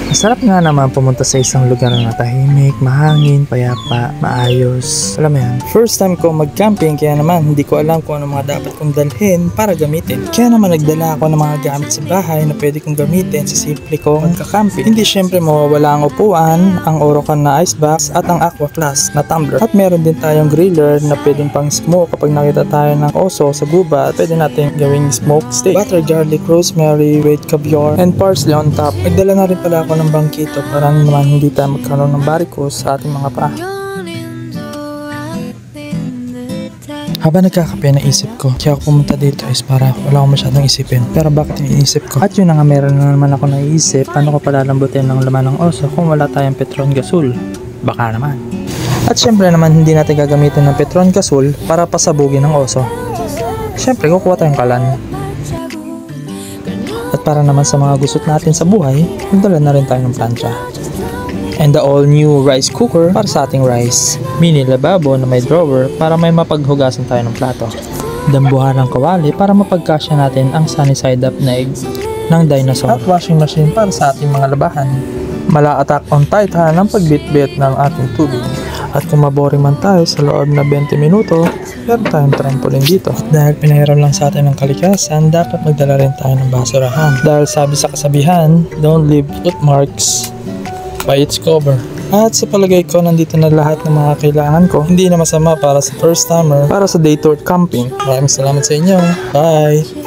Masarap nga naman pumunta sa isang lugar na tahimik, mahangin, payapa, maayos. Alam mo yan? First time ko mag-camping kaya naman hindi ko alam kung ano mga dapat kong dalhin para gamitin. Kaya naman nagdala ako ng mga gamit sa bahay na pwede kong gamitin sa simple kong magka-camping. Hindi syempre mawawala ang upuan, ang Orocan na ice box at ang Aqua Flask na tumbler. At meron din tayong griller na pwedeng pang smoke kapag nakita tayo ng oso sa gubat. Pwede natin gawing smoke steak. Butter, garlic, rosemary, red caviar, and parsley on top. Nagdala na rin pala ako ng bangkito para naman hindi tayo magkaroon ng varicose sa ating mga paa. Habang nagkakape, naisip ko, kaya ako pumunta dito is para wala akong masyadong isipin. Pero bakit yung inisip ko? At yun na nga, meron na naman ako naisip, paano ko palalambutin ng laman ng oso kung wala tayong Petron Gasol? Baka naman. At syempre naman, hindi natin gagamitin ng Petron Gasol para pasabugin ng oso. Syempre, kukuha tayong kalan. At para naman sa mga gusot natin sa buhay, magdala na rin tayo ng plancha. And the all-new rice cooker para sa ating rice. Mini lababo na may drawer para may mapaghugasan tayo ng plato. Dambuhan ng kawali para mapagkasya natin ang sunny side up na egg ng dinosaur. At washing machine para sa ating mga labahan. Mala Attack on Titan ang pagbitbit ng ating tubig. At kung maboring man tayo sa loob na 20 minuto, meron tayong trampoline dito. Dahil pinahiram lang sa atin ng kalikasan, dapat magdala rin tayo ng basurahan. Dahil sabi sa kasabihan, don't leave footmarks by its cover. At sa palagay ko, nandito na lahat ng mga kailangan ko. Hindi na masama para sa first timer, para sa day tour camping. Maraming salamat sa inyo. Bye!